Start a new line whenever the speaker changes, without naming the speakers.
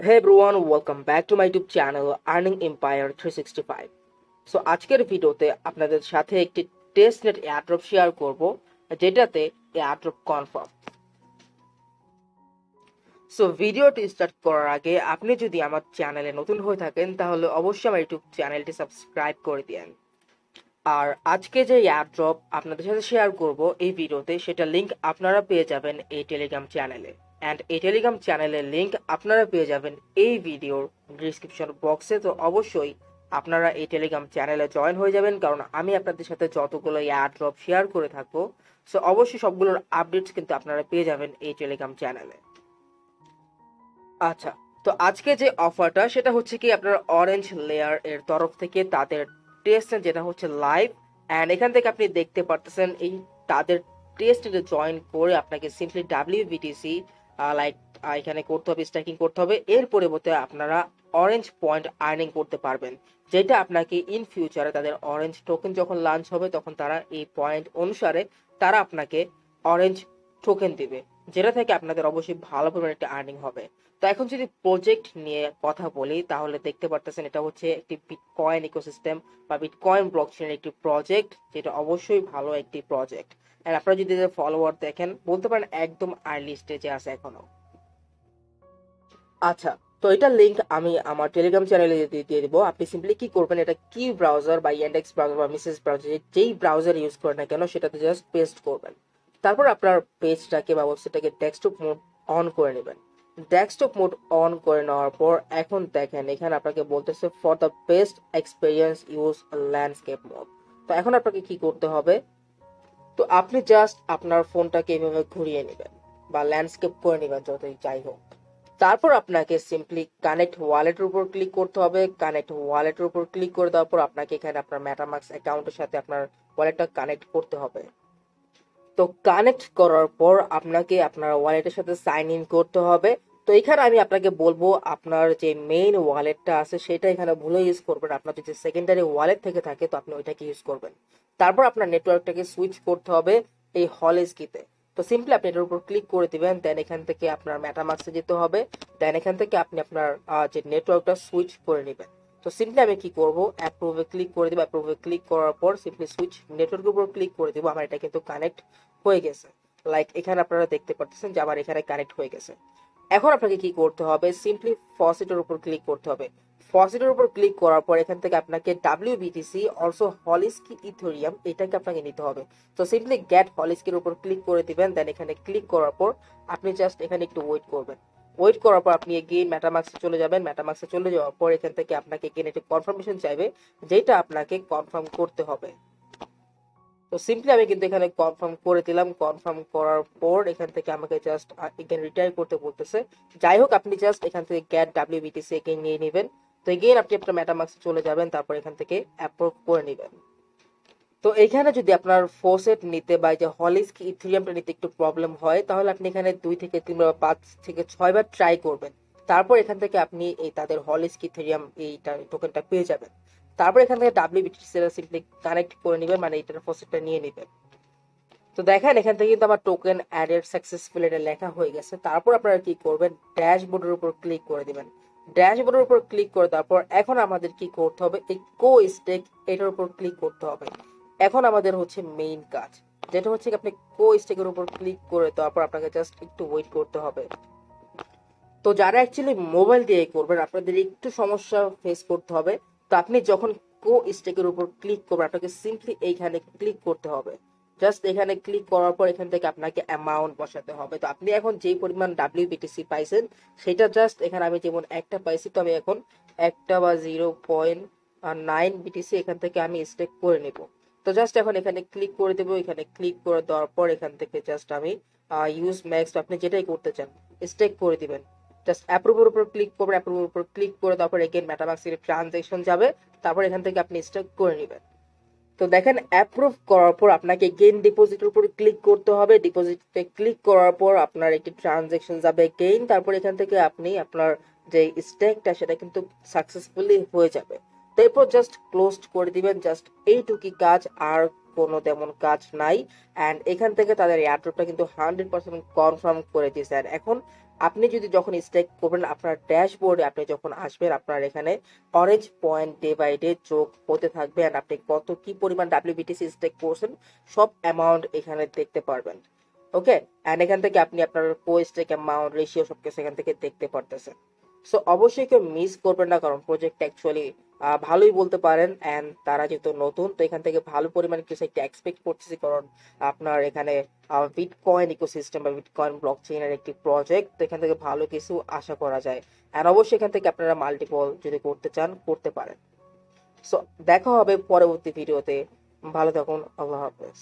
Hey everyone, welcome back to my YouTube channel Earning Empire 365. So আজকের ভিডিওতে আপনাদের সাথে একটি টেস্টনেট এয়ারড্রপ শেয়ার করব যেটাতে এয়ারড্রপ কনফার্ম। সো ভিডিওটি স্টার্ট করার আগে আপনি যদি আমার চ্যানেলে নতুন হয়ে থাকেন তাহলে অবশ্যই আমার ইউটিউব চ্যানেলটি সাবস্ক্রাইব করে দিন। আর আজকে যে এয়ারড্রপ আপনাদের সাথে শেয়ার করব এই ভিডিওতে সেটা লিংক আপনারা পেয়ে যাবেন এই টেলিগ্রাম চ্যানেলে। অ্যান্ড এই টেলিগ্রাম চ্যানেলের লিংক আপনারা পেয়ে যাবেন এই ভিডিওর ডিসক্রিপশন বক্সে। তো অবশ্যই আপনারা এই টেলিগ্রাম চ্যানেলে জয়েন হয়ে যাবেন, কারণ আমি আপনাদের সাথে যতগুলো এয়ারড্রপ শেয়ার করে থাকবো সো অবশ্যই সবগুলোর আপডেটস কিন্তু আপনারা পেয়ে যাবেন এই টেলিগ্রাম চ্যানেলে। আচ্ছা, তো আজকে যে অফারটা সেটা হচ্ছে কি আপনার অরেঞ্জ লেয়ার এর তরফ থেকে তাদের টেস্ট যেটা হচ্ছে লাইভ। অ্যান্ড এখান থেকে আপনি দেখতে পারতেছেন এই তাদের টেস্টে জয়েন করে আপনাকে সিম্পলি ডাব্লিউবিটিসি লাইক এখানে করতে হবে, স্ট্যাকিং করতে হবে। এর পরিবর্তে আপনারা অরেঞ্জ পয়েন্ট আর্নিং করতে পারবেন, যেটা আপনাকে ইন ফিউচারে তাদের অরেঞ্জ টোকেন যখন লঞ্চ হবে তখন তারা এই পয়েন্ট অনুসারে তারা আপনাকে অরেঞ্জ টোকেন দিবে, যেটা থেকে আপনাদের অবশ্যই ভালো পরিমাণে একটা আর্নিং হবে। তো এখন যদি প্রজেক্ট নিয়ে কথা বলি তাহলে দেখতে পারতেছেন এটা হচ্ছে একটি বিটকয়েন ইকোসিস্টেম বা বিটকয়েন ব্লকচেনের একটি প্রজেক্ট, যেটা অবশ্যই ভালো একটি প্রজেক্ট। আর আপনারা যদি ফলোয়ার দেখেন বলতে পারেন একদম আর্লি স্টেজে আছে এখনো। আচ্ছা, তো এটার লিংক আমি আমার টেলিগ্রাম চ্যানেলে দিয়ে দিব। আপনি সিম্পলি কি করবেন, এটা কি ব্রাউজার বা ইন্ডেক্স ব্রাউজার বা মিসেস ব্রাউজার যেই ব্রাউজার ইউজ করেন না কেন সেটাতে জাস্ট পেস্ট করবেন। তারপর আপনার পেজটাকে বা ওয়েবসাইটটাকে ডেস্কটপ মোড অন করে নেবেন। ডেস্কটপ মোড অন করে নেওয়ার পর এখন দেখেন এখানে আপনাকে বলতেছে for the best experience use landscape mode. তো এখন আপনাকে কি করতে হবে, তো আপনি জাস্ট আপনার ফোনটাকে এভাবে ঘুরিয়ে নেবেন বা ল্যান্ডস্কেপ করে নেবেন, যতই যাই হোক। তারপর আপনাকে সিম্পলি কানেক্ট ওয়ালেটের উপর ক্লিক করতে হবে। কানেক্ট ওয়ালেটের উপর ক্লিক করে দেওয়ার পর আপনাকে এখানে আপনার মেটামাক্স অ্যাকাউন্টের সাথে আপনার ওয়ালেটটা কানেক্ট করতে হবে। তো কানেক্ট করার পর আপনাকে আপনার ওয়ালেটের সাথে সাইন ইন করতে হবে। তো এখানে আমি আপনাকে বলবো আপনার যে মেইন ওয়ালেটটা আছে সেটা এখানে ভুলে ইউজ করবেন। আপনার যদি সেকেন্ডারি ওয়ালেট থেকে থাকে তো আপনি ওইটাকে ইউজ করবেন। তারপর আপনার নেটওয়ার্কটাকে সুইচ করতে হবে এই হলেজ কিতে। তো সিম্পলি আপনি এটার উপর ক্লিক করে দিবেন, দেন এখান থেকে আপনার মেটামাক্সে যেতে হবে। দেন এখান থেকে আপনি আপনার যে নেটওয়ার্কটা সুইচ করে নেবেন। তো সিম্পলি আমি কি করব, অ্যাপ্রুভে ক্লিক করে দিব। অ্যাপ্রুভে ক্লিক করার পর সিম্পলি সুইচ নেটওয়ার্কের উপর ক্লিক করে দিব। আমার এটা কিন্তু কানেক্ট হয়ে গেছে। লাইক এখানে আপনারা দেখতে পাচ্ছেন যে আমার এখানে কানেক্ট হয়ে গেছে। এখন আপনাকে কি করতে হবে, সিম্পলি ফসিটের উপর ক্লিক করতে হবে। ফসিটের উপর ক্লিক করার পর এখান থেকে আপনাকে ডাব্লিউবিটিসি অলসো হলিস্কি ইথেরিয়াম এটাকে আপনাকে নিতে হবে। তো সিম্পলি গেট হলিস্কির উপর ক্লিক করে দিবেন। দেন এখানে ক্লিক করার পর আপনি জাস্ট এখানে একটু ওয়েট করবেন। ওয়েট করার পর আপনি এগেইন মেটামাক্সে চলে যাবেন। মেটামাক্সে চলে যাওয়ার পর এখান থেকে আপনাকে এগেইন একটা কনফার্মেশন চাইবে, যেটা আপনাকে কনফার্ম করতে হবে। তো সিম্পলি আমি কিন্তু এখানে কনফার্ম করে দিলাম। কনফার্ম করার পর এখান থেকে আমাকে জাস্ট এখানে রিটায়ার করতে বলতেছে। যাই হোক, আপনি জাস্ট এখান থেকে গেট ডাব্লিউবিটিসি এগেইন নিয়ে নেবেন। তো এগেইন আপনি আপনার মেটামাক্সে চলে যাবেন, তারপর এখান থেকে অ্যাপ্রুভ করে নেবেন। তো এখানে যদি আপনার ফোসেট নিতে বা যে হলিস্ক ইথেরিয়ামটা নিতে একটু প্রবলেম হয় তাহলে আপনি এখানে 2 থেকে 3 বা 5 থেকে 6 বার ট্রাই করবেন। তারপর এখান থেকে আপনি এই তাদের হলিস্ক ইথেরিয়াম এইটা টোকেনটা পেয়ে যাবেন। তারপর এখান থেকে ডাব্লিউবিটিসি সিম্পলি কানেক্ট করে নেবেন, মানে এইটার ফোসেটটা নিয়ে নেবেন। তো দেখেন এখান থেকে কিন্তু আমার টোকেন অ্যাডেড সাকসেসফুল এটা লেখা হয়ে গেছে। তারপর আপনারা কি করবেন, ড্যাশবোর্ডের উপর ক্লিক করে দিবেন। ড্যাশবোর্ডের উপর ক্লিক করে দেওয়ার পর এখন আমাদের কি করতে হবে, এই কো স্টেক এটার উপর ক্লিক করতে হবে। এখন আমাদের হচ্ছে মেইন কাজ, যেটা হচ্ছে কি আপনি কো স্টেকের উপর ক্লিক করে দেওয়ার পর আপনাকে জাস্ট একটু ওয়েট করতে হবে। তো যারা অ্যাকচুয়ালি মোবাইল দিয়ে করবেন আপনাদের একটু সমস্যা ফেস করতে হবে। তো আপনি যখন কো স্টেকের উপর ক্লিক করবেন আপনাকে সিম্পলি এইখানে ক্লিক করতে হবে। জাস্ট এখানে ক্লিক করার পর এখান থেকে আপনাকে অ্যামাউন্ট বসাতে হবে। তো আপনি এখন যেই পরিমাণ ডাব্লিউবিটিসি পাইছেন সেটা জাস্ট এখানে আমি যেমন একটা পাইছি, তো আমি এখন একটা বা 0.9 বিটিসি এখান থেকে আমি স্টেক করে নেব। তো জাস্ট এখন এখানে ক্লিক করে দেবো। এখানে ক্লিক করে দেওয়ার পর এখান থেকে জাস্ট আমি ইউজ ম্যাক্স আপনি যেটাই করতে চান স্টেক করে দিবেন। জাস্ট অ্যাপ্রুভের উপর ক্লিক করবেন। অ্যাপ্রুভের উপর ক্লিক করে তারপর এগেইন মেটামাক্সের ট্রানজ্যাকশন যাবে। তারপর এখান থেকে আপনি স্টেক করে নেবেন। তো দেখেন অ্যাপ্রুভ করার পর আপনাকে গেইন ডিপোজিটের উপর ক্লিক করতে হবে। ডিপোজিটে ক্লিক করার পর আপনার একটি ট্রানজ্যাকশন যাবে গেইন। তারপর এখান থেকে আপনি আপনার যে স্টেকটা সেটা কিন্তু সাকসেসফুলি হয়ে যাবে। তারপর জাস্ট ক্লোজ করে দিবেন। জাস্ট এইটুকুই কাজ, আর কোনো তেমন কাজ নাই। অ্যান্ড এখান থেকে তাদের এয়ারড্রপটা কিন্তু 100% কনফার্ম করে দিয়েছে। আর এখন আপনি যদি যখন স্টেক করবেন আপনার ড্যাশবোর্ডে আপনি যখন আসবেন আপনার এখানে orange point day by day যোগ হতে থাকবে, অ্যান্ড আপনি কত কি পরিমাণ ডাব্লিউবিটিসি স্টেক করছেন সব অ্যামাউন্ট এখানে দেখতে পারবেন। ওকে, অ্যান্ড এখান থেকে আপনি আপনার কো স্টেক অ্যামাউন্ট রেশিও সবকিছু এখান থেকে দেখতে পারতেছেন। সো অবশ্যই কেউ মিস করবেন না, কারণ প্রজেক্ট অ্যাকচুয়ালি ভালোই বলতে পারেন, অ্যান্ড তারা যেহেতু নতুন তো এখান থেকে ভালো পরিমাণে কিছু একটা এক্সপেক্ট করতেছি, কারণ আপনার এখানে বিটকয়েন ইকোসিস্টেম বা বিটকয়েন ব্লকচেইনের একটি প্রজেক্ট, তো এখান থেকে ভালো কিছু আশা করা যায়। আর অবশ্যই এখান থেকে আপনারা মাল্টিপল যদি করতে চান করতে পারেন। সো দেখা হবে পরবর্তী ভিডিওতে। ভালো থাকুন, আল্লাহ হাফেজ।